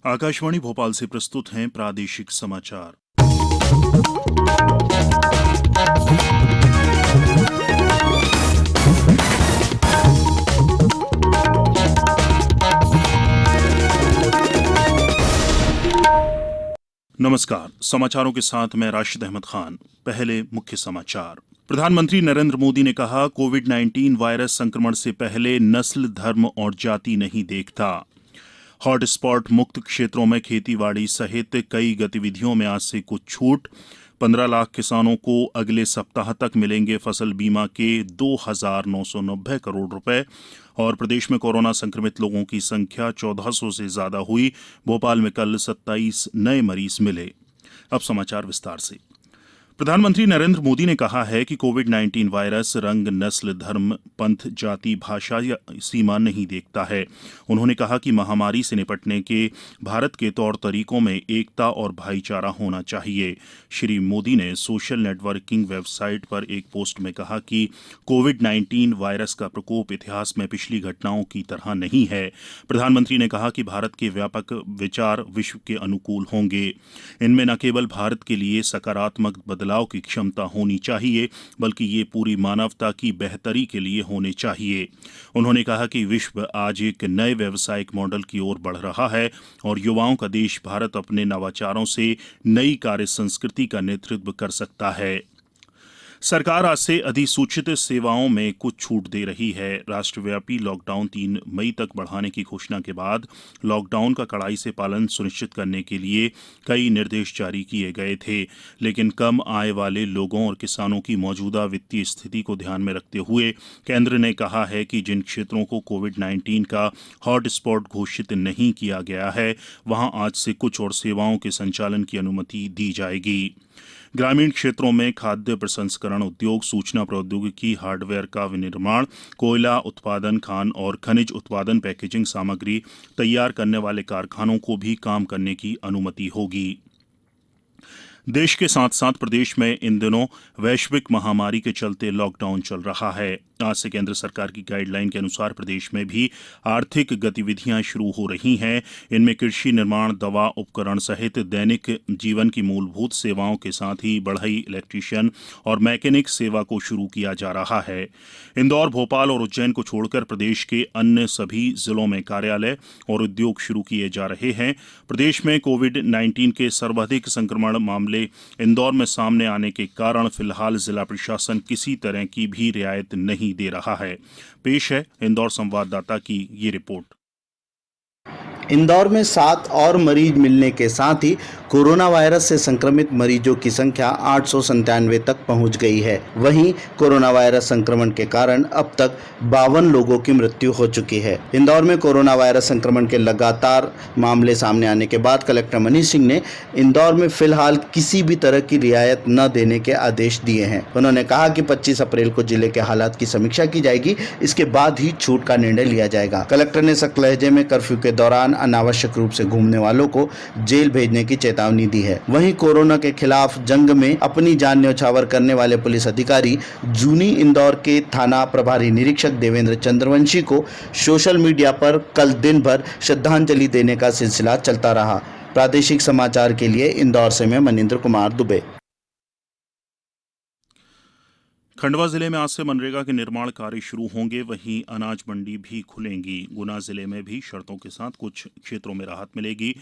आकाशवाणी भोपाल से प्रस्तुत हैं प्रादेशिक समाचार। नमस्कार, समाचारों के साथ मैं राशिद अहमद खान। पहले मुख्य समाचार। प्रधानमंत्री नरेंद्र मोदी ने कहा, कोविड-19 वायरस संक्रमण से पहले नस्ल, धर्म और जाति नहीं देखता। हॉटस्पॉट मुक्त क्षेत्रों में खेतीबाड़ी सहित कई गतिविधियों में आज से कुछ छूट। 15 लाख किसानों को अगले सप्ताह तक मिलेंगे फसल बीमा के 2,990 करोड़ रुपए। और प्रदेश में कोरोना संक्रमित लोगों की संख्या 1400 से ज्यादा हुई। भोपाल में कल 27 नए मरीज मिले। अब समाचार विस्तार से। प्रधानमंत्री नरेंद्र मोदी ने कहा है कि कोविड-19 वायरस रंग, नस्ल, धर्म, पंथ, जाति, भाषा या सीमा नहीं देखता है। उन्होंने कहा कि महामारी से निपटने के भारत के तौर तरीकों में एकता और भाईचारा होना चाहिए। श्री मोदी ने सोशल नेटवर्किंग वेबसाइट पर एक पोस्ट में कहा कि कोविड-19 वायरस का प्रकोप इतिहास में पिछली घटनाओं की तरह नहीं है। प्रधानमंत्री ने कहा कि भारत के व्यापक विचार विश्व के अनुकूल होंगे। इनमें न केवल भारत के लिए सकारात्मक बदलाव की क्षमता होनी चाहिए, बल्कि ये पूरी मानवता की बेहतरी के लिए होने चाहिए। उन्होंने कहा कि विश्व आज एक नए व्यावसायिक मॉडल की ओर बढ़ रहा है और युवाओं का देश भारत अपने नवाचारों से नई कार्य संस्कृति का नेतृत्व कर सकता है। सरकार आज से अधिसूचित सेवाओं में कुछ छूट दे रही है। राष्ट्रव्यापी लॉकडाउन 3 मई तक बढ़ाने की घोषणा के बाद लॉकडाउन का कड़ाई से पालन सुनिश्चित करने के लिए कई निर्देश जारी किए गए थे, लेकिन कम आय वाले लोगों और किसानों की मौजूदा वित्तीय स्थिति को ध्यान में रखते हुए केंद्र ने कहा है कि जिन क्षेत्रों को कोविड-19 का हॉटस्पॉट घोषित नहीं किया गया है, वहां आज से कुछ और सेवाओं के संचालन की अनुमति दी जाएगी। ग्रामीण क्षेत्रों में खाद्य प्रसंस्करण उद्योग, सूचना प्रौद्योगिकी, हार्डवेयर का विनिर्माण, कोयला उत्पादन, खान और खनिज उत्पादन, पैकेजिंग सामग्री तैयार करने वाले कारखानों को भी काम करने की अनुमति होगी। देश के साथ साथ प्रदेश में इन दिनों वैश्विक महामारी के चलते लॉकडाउन चल रहा है। आज से केंद्र सरकार की गाइडलाइन के अनुसार प्रदेश में भी आर्थिक गतिविधियां शुरू हो रही हैं। इनमें कृषि, निर्माण, दवा, उपकरण सहित दैनिक जीवन की मूलभूत सेवाओं के साथ ही बढ़ई, इलेक्ट्रीशियन और मैकेनिक सेवा को शुरू किया जा रहा है। इंदौर, भोपाल और उज्जैन को छोड़कर प्रदेश के अन्य सभी जिलों में कार्यालय और उद्योग शुरू किए जा रहे हैं। प्रदेश में कोविड-19 के सर्वाधिक संक्रमण मामले इंदौर में सामने आने के कारण फिलहाल जिला प्रशासन किसी तरह की भी रियायत नहीं दे रहा है। पेश है इंदौर संवाददाता की ये रिपोर्ट। इंदौर में 7 और मरीज मिलने के साथ ही कोरोना वायरस से संक्रमित मरीजों की संख्या 897 तक पहुंच गई है। वहीं कोरोना वायरस संक्रमण के कारण अब तक 52 लोगों की मृत्यु हो चुकी है। इंदौर में कोरोना वायरस संक्रमण के लगातार मामले सामने आने के बाद कलेक्टर मनीष सिंह ने इंदौर में फिलहाल किसी भी तरह की रियायत न देने के आदेश दिए हैं। उन्होंने कहा कि 25 अप्रैल को जिले के हालात की समीक्षा की जाएगी, इसके बाद ही छूट का निर्णय लिया जाएगा। कलेक्टर ने सख्त लहजे में कर्फ्यू के दौरान अनावश्यक रूप से घूमने वालों को जेल भेजने की चेतावनी दी है। वहीं कोरोना के खिलाफ जंग में अपनी जान न्यौछावर करने वाले पुलिस अधिकारी जूनी इंदौर के थाना प्रभारी निरीक्षक देवेंद्र चंद्रवंशी को सोशल मीडिया पर कल दिन भर श्रद्धांजलि देने का सिलसिला चलता रहा। प्रादेशिक समाचार के लिए इंदौर से मैं मनिंद्र कुमार दुबे। खंडवा जिले में आज से मनरेगा के निर्माण कार्य शुरू होंगे। वहीं अनाज मंडी भी खुलेंगी। गुना जिले में भी शर्तों के साथ कुछ क्षेत्रों में राहत मिलेगी।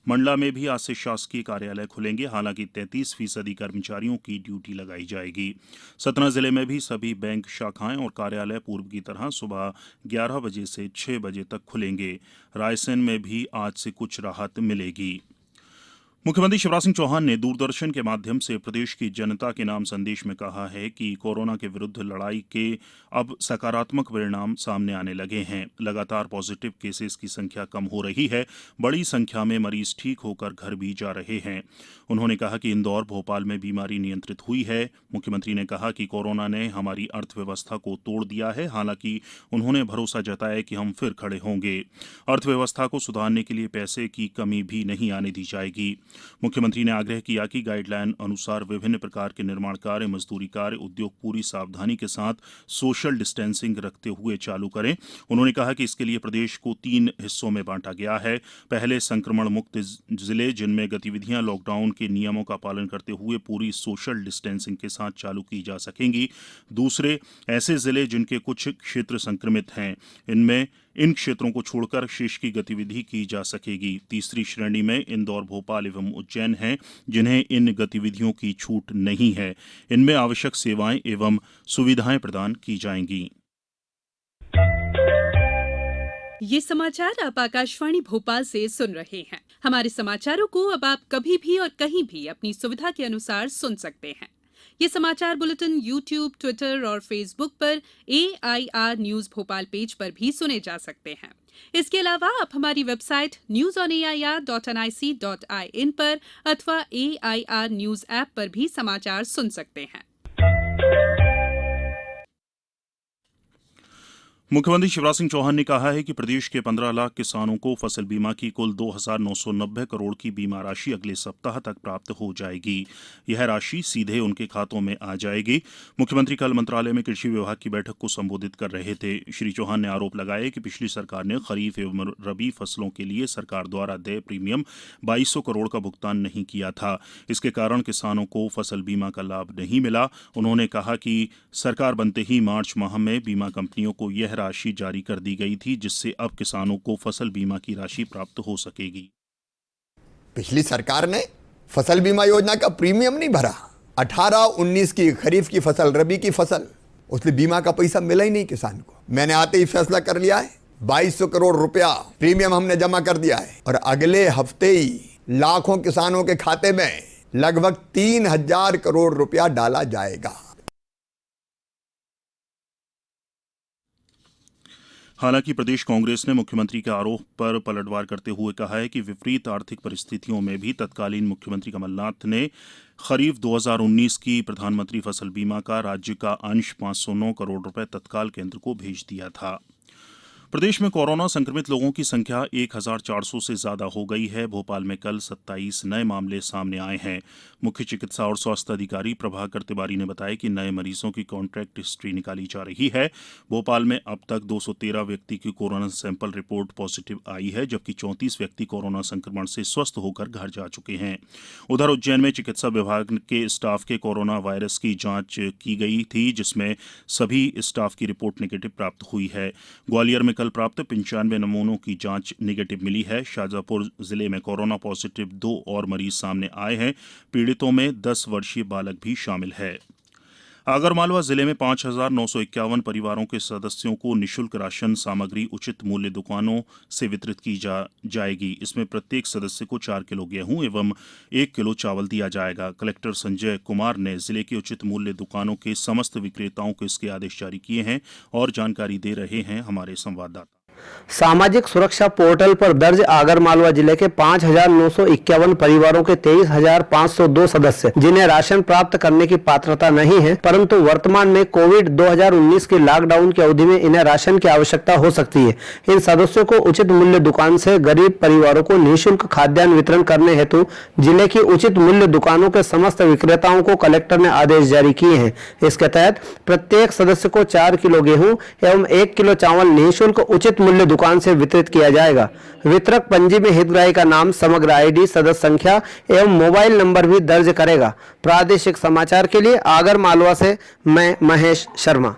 मंडला में भी आज से शासकीय कार्यालय खुलेंगे। हालांकि 33% कर्मचारियों की ड्यूटी लगाई जाएगी। सतना जिले में भी सभी बैंक शाखाएं और कार्यालय पूर्व की तरह सुबह 11 बजे से 6 बजे तक खुलेंगे। रायसेन में भी आज से कुछ राहत मिलेगी। मुख्यमंत्री शिवराज सिंह चौहान ने दूरदर्शन के माध्यम से प्रदेश की जनता के नाम संदेश में कहा है कि कोरोना के विरुद्ध लड़ाई के अब सकारात्मक परिणाम सामने आने लगे हैं। लगातार पॉजिटिव केसेस की संख्या कम हो रही है। बड़ी संख्या में मरीज ठीक होकर घर भी जा रहे हैं। उन्होंने कहा कि इंदौर, भोपाल में बीमारी नियंत्रित हुई है। मुख्यमंत्री ने कहा कि कोरोना ने हमारी अर्थव्यवस्था को तोड़ दिया है। हालांकि उन्होंने भरोसा जताया कि हम फिर खड़े होंगे। अर्थव्यवस्था को सुधारने के लिए पैसे की कमी भी नहीं आने दी जाएगी। मुख्यमंत्री ने आग्रह किया कि गाइडलाइन अनुसार विभिन्न प्रकार के निर्माण कार्य, मजदूरी कार्य, उद्योग पूरी सावधानी के साथ सोशल डिस्टेंसिंग रखते हुए चालू करें। उन्होंने कहा कि इसके लिए प्रदेश को 3 हिस्सों में बांटा गया है। पहले संक्रमण मुक्त जिले जिनमें गतिविधियां लॉकडाउन के नियमों का पालन करते हुए पूरी सोशल डिस्टेंसिंग के साथ चालू की जा सकेंगी। दूसरे ऐसे जिले जिनके कुछ क्षेत्र संक्रमित हैं, इनमें इन क्षेत्रों को छोड़कर शेष की गतिविधि की जा सकेगी। तीसरी श्रेणी में इंदौर, भोपाल एवं उज्जैन हैं, जिन्हें इन गतिविधियों की छूट नहीं है। इनमें आवश्यक सेवाएं एवं सुविधाएं प्रदान की जाएंगी। ये समाचार आप आकाशवाणी भोपाल से सुन रहे हैं। हमारे समाचारों को अब आप कभी भी और कहीं भी अपनी सुविधा के अनुसार सुन सकते हैं। ये समाचार बुलेटिन YouTube, ट्विटर और फेसबुक पर AIR न्यूज भोपाल पेज पर भी सुने जा सकते हैं। इसके अलावा आप हमारी वेबसाइट newsonair.nic.in पर अथवा AIR न्यूज ऐप पर भी समाचार सुन सकते हैं। मुख्यमंत्री शिवराज सिंह चौहान ने कहा है कि प्रदेश के 15 लाख किसानों को फसल बीमा की कुल 2,990 करोड़ की बीमा राशि अगले सप्ताह तक प्राप्त हो जाएगी। यह राशि सीधे उनके खातों में आ जाएगी। मुख्यमंत्री कल मंत्रालय में कृषि विभाग की बैठक को संबोधित कर रहे थे। श्री चौहान ने आरोप लगाया कि पिछली सरकार ने खरीफ एवं रबी फसलों के लिए सरकार द्वारा देय प्रीमियम 2200 करोड़ का भुगतान नहीं किया था। इसके कारण किसानों को फसल बीमा का लाभ नहीं मिला। उन्होंने कहा कि सरकार बनते ही मार्च माह में बीमा कंपनियों को यह राशि जारी कर दी गई थी, जिससे अब किसानों को फसल बीमा की राशि प्राप्त हो सकेगी। पिछली सरकार ने फसल बीमा योजना का प्रीमियम नहीं भरा। 18-19 की खरीफ की फसल, रबी की फसल, उसमें बीमा का पैसा मिला ही नहीं किसान को। मैंने आते ही फैसला कर लिया है, 2200 करोड़ रुपया प्रीमियम हमने जमा कर दिया है और अगले हफ्ते ही लाखों किसानों के खाते में लगभग 3000 करोड़ रुपया डाला जाएगा। हालांकि प्रदेश कांग्रेस ने मुख्यमंत्री के आरोप पर पलटवार करते हुए कहा है कि विपरीत आर्थिक परिस्थितियों में भी तत्कालीन मुख्यमंत्री कमलनाथ ने खरीफ 2019 की प्रधानमंत्री फसल बीमा का राज्य का अंश 509 करोड़ रुपए तत्काल केंद्र को भेज दिया था। प्रदेश में कोरोना संक्रमित लोगों की संख्या 1400 से ज्यादा हो गई है। भोपाल में कल 27 नए मामले सामने आए हैं। मुख्य चिकित्सा और स्वास्थ्य अधिकारी प्रभाकर तिवारी ने बताया कि नए मरीजों की कॉन्टैक्ट हिस्ट्री निकाली जा रही है। भोपाल में अब तक 213 व्यक्ति की कोरोना सैंपल रिपोर्ट पॉजिटिव आई है, जबकि 34 व्यक्ति कोरोना संक्रमण से स्वस्थ होकर घर जा चुके हैं। उधर उज्जैन में चिकित्सा विभाग के स्टाफ के कोरोना वायरस की जांच की गई थी, जिसमें सभी स्टाफ की रिपोर्ट नेगेटिव प्राप्त हुई है। ग्वालियर में कल प्राप्त 95 नमूनों की जांच नेगेटिव मिली है। शाजापुर जिले में कोरोना पॉजिटिव 2 और मरीज सामने आए हैं। पीड़ितों में 10 वर्षीय बालक भी शामिल है। आगरमालवा जिले में 5,951 परिवारों के सदस्यों को निःशुल्क राशन सामग्री उचित मूल्य दुकानों से वितरित की जाएगी। इसमें प्रत्येक सदस्य को 4 किलो गेहूं एवं 1 किलो चावल दिया जाएगा। कलेक्टर संजय कुमार ने जिले की उचित मूल्य दुकानों के समस्त विक्रेताओं को इसके आदेश जारी किए हैं और जानकारी दे रहे हैं हमारे संवाददाता। सामाजिक सुरक्षा पोर्टल पर दर्ज आगरमालवा जिले के 5,951 परिवारों के 23,502 सदस्य जिन्हें राशन प्राप्त करने की पात्रता नहीं है, परंतु वर्तमान में कोविड 2019 के लॉकडाउन की अवधि में इन्हें राशन की आवश्यकता हो सकती है। इन सदस्यों को उचित मूल्य दुकान से गरीब परिवारों को निःशुल्क खाद्यान्न वितरण करने हेतु जिले की उचित मूल्य दुकानों के समस्त विक्रेताओं को कलेक्टर ने आदेश जारी किए हैं। इसके तहत प्रत्येक सदस्य को 4 किलो गेहूं एवं 1 किलो चावल निःशुल्क उचित मूल्य दुकान से वितरित किया जाएगा। वितरक पंजी में हितग्राही का नाम, समग्र आईडी, सदस्य संख्या एवं मोबाइल नंबर भी दर्ज करेगा। प्रादेशिक समाचार के लिए आगरमालवा से मैं महेश शर्मा।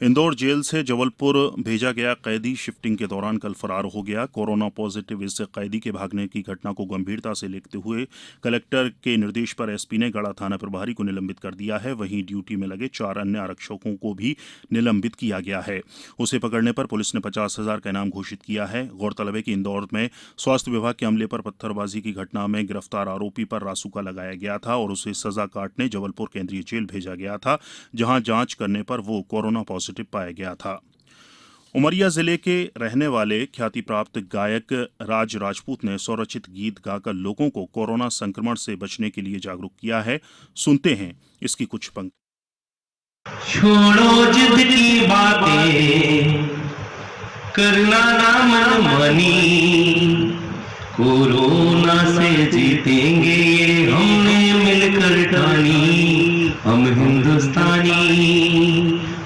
इंदौर जेल से जबलपुर भेजा गया कैदी शिफ्टिंग के दौरान कल फरार हो गया। कोरोना पॉजिटिव इस कैदी के भागने की घटना को गंभीरता से लेते हुए कलेक्टर के निर्देश पर एसपी ने गढ़ा थाना प्रभारी को निलंबित कर दिया है। वहीं ड्यूटी में लगे 4 अन्य आरक्षकों को भी निलंबित किया गया है। उसे पकड़ने पर पुलिस ने 50,000 का इनाम घोषित किया है। गौरतलब है कि इंदौर में स्वास्थ्य विभाग के अमले पर पत्थरबाजी की घटना में गिरफ्तार आरोपी पर रासुका लगाया गया था और उसे सजा काटने जबलपुर केंद्रीय जेल भेजा गया था, जहां जांच करने पर वो कोरोना पॉजिटिव पाया गया था। उमरिया जिले के रहने वाले ख्याति प्राप्त गायक राज राजपूत ने स्वरचित गीत गाकर लोगों को कोरोना संक्रमण से बचने के लिए जागरूक किया है। सुनते हैं इसकी कुछ पंक्ति। छोड़ो जिद की बातें, करना ना मनमानी, कोरोना से जीतेंगे ये हमने मिलकर ठानी, हम हिंदुस्तानी,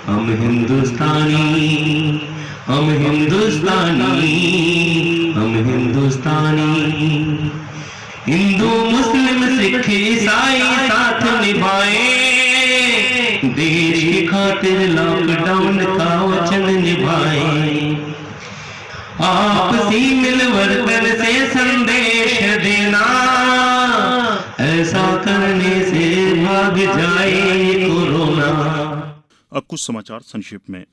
हम हिंदुस्तानी, हम हिंदुस्तानी, हम हिंदुस्तानी। हिंदू मुस्लिम सिख ईसाई साथ निभाए, देश की खातिर लॉकडाउन का वचन निभाए। आपसी मिलवर्तन से संदेश देना, ऐसा करने से भाग जाए कोरोना। अब कुछ समाचार संक्षिप्त में।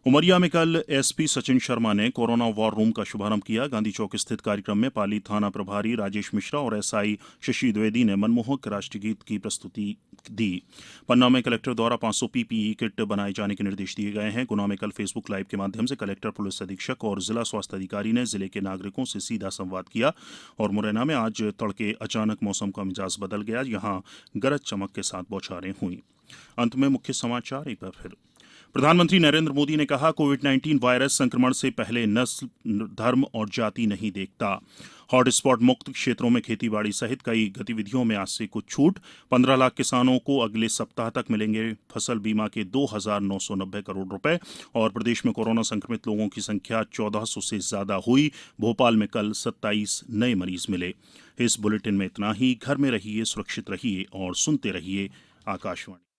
उमरिया में कल एसपी सचिन शर्मा ने कोरोना वॉर रूम का शुभारंभ किया। गांधी चौक स्थित कार्यक्रम में पाली थाना प्रभारी राजेश मिश्रा और एसआई शशि द्विवेदी ने मनमोहक राष्ट्रगीत की प्रस्तुति दी। पन्ना में कलेक्टर द्वारा 500 पीपीई किट बनाए जाने के निर्देश दिए गए हैं। गुना में कल फेसबुक लाइव के माध्यम से कलेक्टर, पुलिस अधीक्षक और जिला स्वास्थ्य अधिकारी ने जिले के नागरिकों से सीधा संवाद किया। और मुरैना में आज तड़के अचानक मौसम का मिजाज बदल गया, यहां गरज चमक के साथ बौछारें हुई। अंत में मुख्य समाचार एक बार फिर। प्रधानमंत्री नरेंद्र मोदी ने कहा, कोविड-19 वायरस संक्रमण से पहले नस्ल, धर्म और जाति नहीं देखता। हॉटस्पॉट मुक्त क्षेत्रों में खेतीबाड़ी सहित कई गतिविधियों में आज से कुछ छूट। 15 लाख किसानों को अगले सप्ताह तक मिलेंगे फसल बीमा के 2,990 करोड़ रुपए। और प्रदेश में कोरोना संक्रमित लोगों की संख्या 1400 से ज्यादा हुई। भोपाल में कल 27 नए मरीज मिले। इस बुलेटिन में इतना ही। घर में रहिए, सुरक्षित रहिए और सुनते रहिए आकाशवाणी।